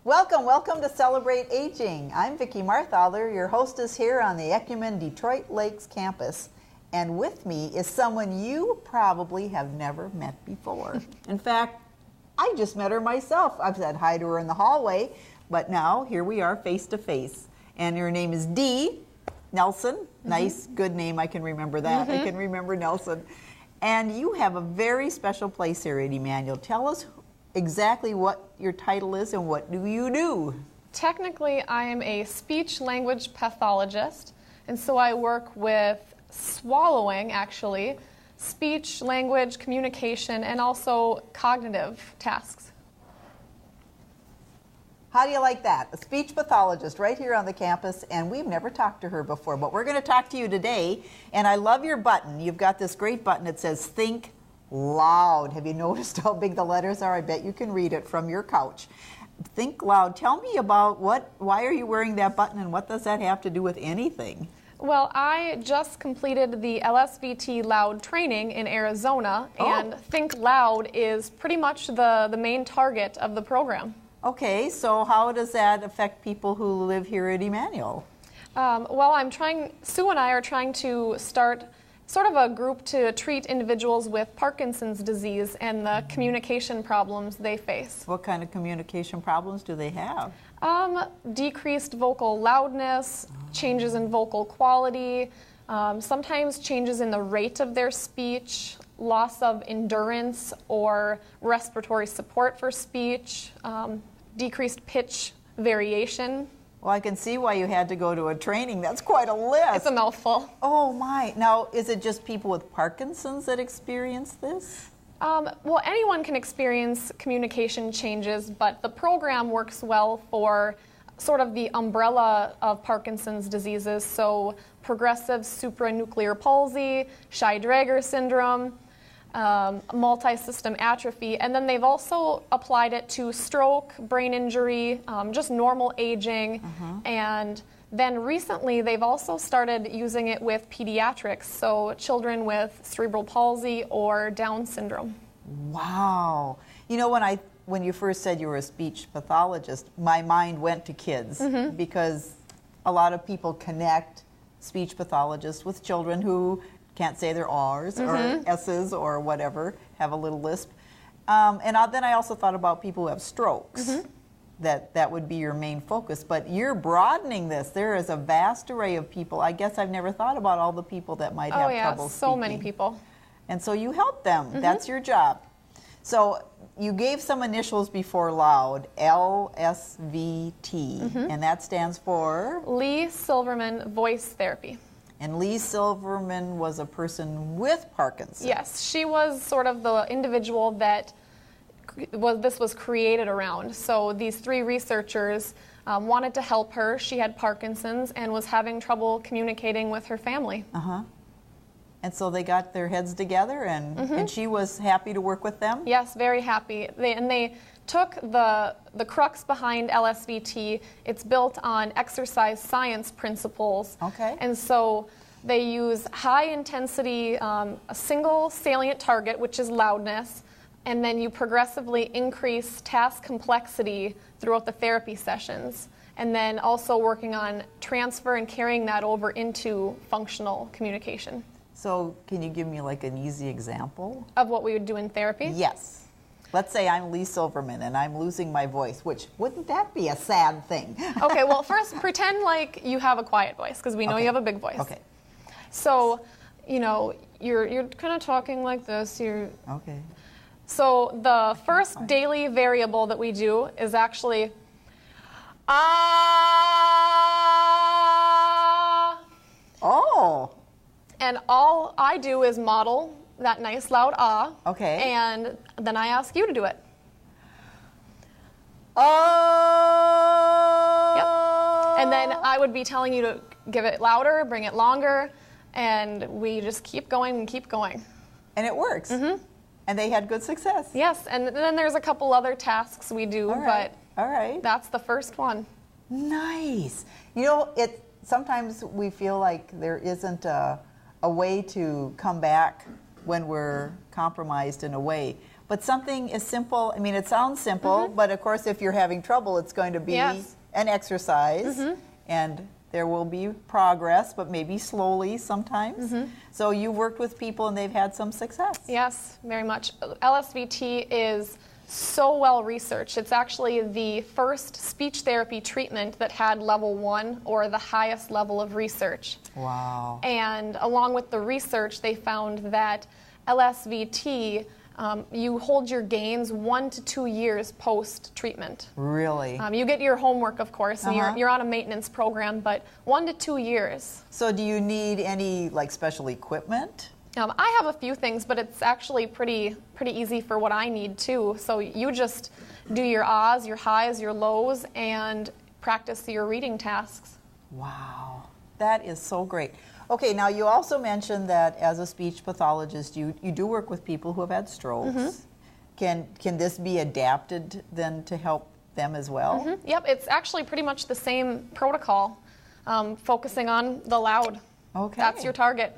Welcome to Celebrate Aging. I'm Vicki Marthaler, your hostess here on the Ecumen Detroit Lakes campus. And with me is someone you probably have never met before. In fact, I just met her myself. I've said hi to her in the hallway, but now here we are face to face. And her name is Dee Nelson. Nice, good name. I can remember that. I can remember Nelson. And you have a very special place here at Emmanuel. Tell us exactly what your title is and what do you do? Technically, I am a speech-language pathologist, and so I work with swallowing, actually, speech, language, communication, and also cognitive tasks. How do you like that? A speech pathologist right here on the campus, and we've never talked to her before, but we're going to talk to you today. And I love your button. You've got this great button that says Think Loud. Have you noticed how big the letters are? I bet you can read it from your couch. Think Loud. Tell me about why are you wearing that button and what does that have to do with anything? Well, I just completed the LSVT Loud training in Arizona, and Think Loud is pretty much the main target of the program. Okay, so how does that affect people who live here at Emmanuel? Well, Sue and I are trying to start sort of a group to treat individuals with Parkinson's disease and the communication problems they face. What kind of communication problems do they have? Decreased vocal loudness, changes in vocal quality, sometimes changes in the rate of their speech, loss of endurance or respiratory support for speech, decreased pitch variation. Well, I can see why you had to go to a training. That's quite a list. It's a mouthful. Oh my. Now, is it just people with Parkinson's that experience this? Well, anyone can experience communication changes, but the program works well for sort of the umbrella of Parkinson's diseases, so progressive supranuclear palsy, Shy-Drager syndrome, multi-system atrophy, and then they've also applied it to stroke, brain injury, just normal aging, and then recently they've also started using it with pediatrics, so children with cerebral palsy or Down syndrome. Wow. You know, when you first said you were a speech pathologist, my mind went to kids because a lot of people connect speech pathologists with children who can't say their R's or S's or whatever, have a little lisp. Then I also thought about people who have strokes. That would be your main focus. But you're broadening this. There is a vast array of people. I guess I've never thought about all the people that might have trouble speaking. So many people. And so you help them. That's your job. So you gave some initials before loud, LSVT, and that stands for? Lee Silverman Voice Therapy. And Lee Silverman was a person with Parkinson's. Yes, she was sort of the individual that this was created around. So these three researchers wanted to help her. She had Parkinson's and was having trouble communicating with her family. And so they got their heads together, and she was happy to work with them? Yes, very happy. They took the crux behind LSVT. It's built on exercise science principles. Okay. And so they use high intensity, a single salient target, which is loudness, and then you progressively increase task complexity throughout the therapy sessions. And then also working on transfer and carrying that over into functional communication. So can you give me like an easy example? Of what we would do in therapy? Yes. Let's say I'm Lee Silverman and I'm losing my voice, which wouldn't that be a sad thing? Okay, well first pretend like you have a quiet voice because we know you have a big voice. Okay. So, you know, you're kind of talking like this. Okay. So the first daily variable that we do is actually Oh. And all I do is model that nice loud ah. Okay. And then I ask you to do it. Oh. Yep. And then I would be telling you to give it louder, bring it longer, and we just keep going and keep going. And it works. And they had good success. Yes, and then there's a couple other tasks we do, but that's the first one. Nice. You know, sometimes we feel like there isn't a way to come back when we're compromised in a way. But something as simple, I mean, it sounds simple, but of course, if you're having trouble, it's going to be Yes. an exercise, and there will be progress, but maybe slowly sometimes. So you worked with people and they've had some success. Yes, very much. LSVT is so well researched. It's actually the first speech therapy treatment that had level 1 or the highest level of research. Wow. And along with the research, they found that LSVT, you hold your gains 1 to 2 years post-treatment. Really? You get your homework, of course, and you're on a maintenance program, but 1 to 2 years. So do you need any like special equipment? I have a few things, but it's actually pretty easy for what I need too. So you just do your ahs, your highs, your lows, and practice your reading tasks. Wow, that is so great. Okay, now you also mentioned that as a speech pathologist, you do work with people who have had strokes. Can this be adapted then to help them as well? Yep, it's actually pretty much the same protocol, focusing on the loud. Okay. That's your target.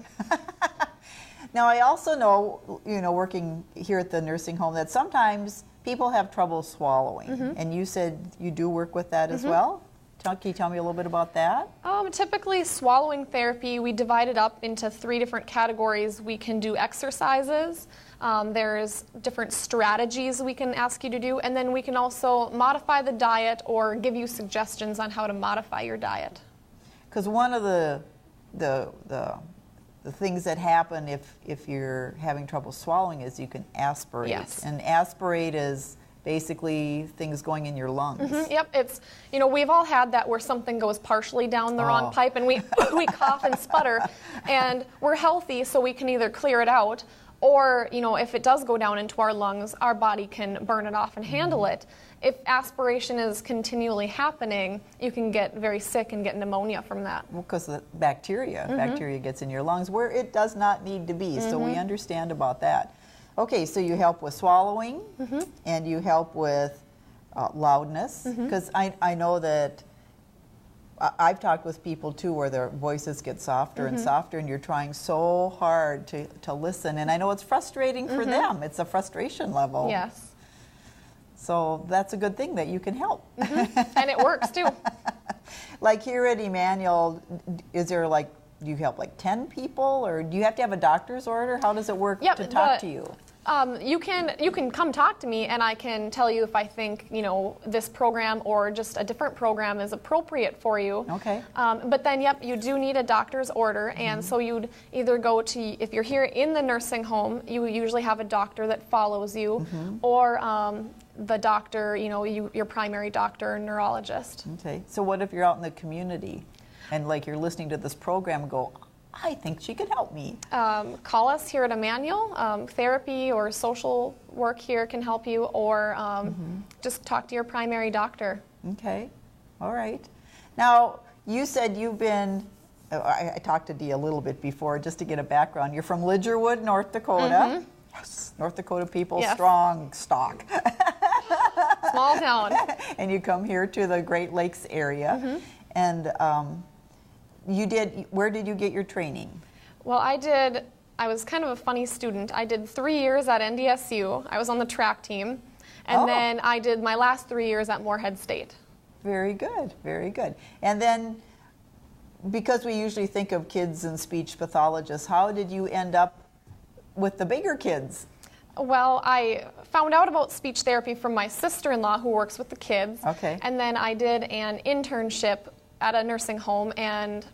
Now, I also know, working here at the nursing home, that sometimes people have trouble swallowing, and you said you do work with that as well? Can you tell me a little bit about that? Typically, swallowing therapy, we divide it up into 3 different categories. We can do exercises, there's different strategies we can ask you to do, and then we can also modify the diet or give you suggestions on how to modify your diet. Because one of the things that happen if you're having trouble swallowing is you can aspirate. Yes. And aspirate is basically things going in your lungs. Yep, it's, we've all had that where something goes partially down the wrong pipe and we cough and sputter, and we're healthy, so we can either clear it out, or, if it does go down into our lungs, our body can burn it off and handle it. If aspiration is continually happening, you can get very sick and get pneumonia from that. Well, because the bacteria gets in your lungs where it does not need to be, so we understand about that. Okay, so you help with swallowing, and you help with loudness, because I know that I've talked with people too where their voices get softer and softer, and you're trying so hard to listen, and I know it's frustrating for them. It's a frustration level. Yes. So that's a good thing that you can help. And it works too. Like here at Emmanuel, is there do you help 10 people, or do you have to have a doctor's order? How does it work to talk to you? You can come talk to me, and I can tell you if I think this program or just a different program is appropriate for you. Okay. But then, yep, you do need a doctor's order, and so you'd either go to, if you're here in the nursing home, you usually have a doctor that follows you, or the doctor, your primary doctor or neurologist. Okay. So what if you're out in the community, and you're listening to this program and go, I think she could help me. Call us here at Emmanuel. Therapy or social work here can help you, or just talk to your primary doctor. Okay. All right. Now, you said you've been, I talked to Dee a little bit before just to get a background. You're from Lidgerwood, North Dakota. Yes. North Dakota people, Yes. strong stock. Small town. And you come here to the Great Lakes area. And where did you get your training? Well, I was kind of a funny student. I did 3 years at NDSU. I was on the track team. And then I did my last 3 years at Moorhead State. Very good, very good. And then, because we usually think of kids and speech pathologists, how did you end up with the bigger kids? Well, I found out about speech therapy from my sister-in-law who works with the kids. Okay. And then I did an internship at a nursing home, and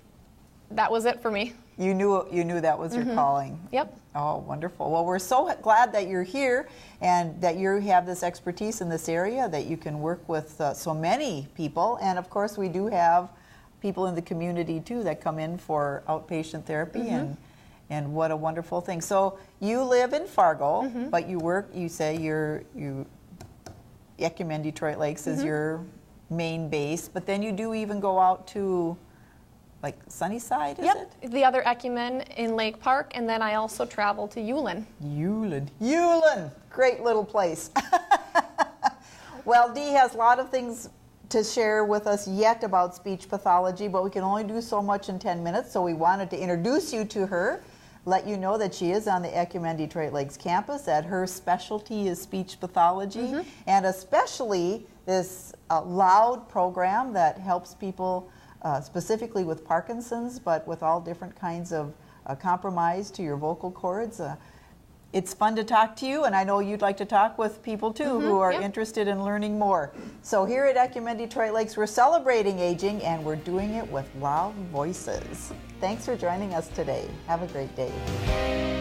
that was it for me. You knew that was your calling. Yep. Oh, wonderful. Well, we're so glad that you're here and that you have this expertise in this area, that you can work with so many people. And of course, we do have people in the community too that come in for outpatient therapy, and what a wonderful thing. So you live in Fargo, but you say Ecumen Detroit Lakes is your main base, but then you do even go out to Sunnyside, is it? The other Ecumen in Lake Park, and then I also travel to Ulen. Ulen, great little place. Well, Dee has a lot of things to share with us yet about speech pathology, but we can only do so much in 10 minutes, so we wanted to introduce you to her. let you know that she is on the Ecumen Detroit Lakes campus, that her specialty is speech pathology, and especially this loud program that helps people specifically with Parkinson's, but with all different kinds of compromise to your vocal cords. It's fun to talk to you, and I know you'd like to talk with people too who are interested in learning more. So here at Ecumen Detroit Lakes, we're celebrating aging, and we're doing it with loud voices. Thanks for joining us today. Have a great day.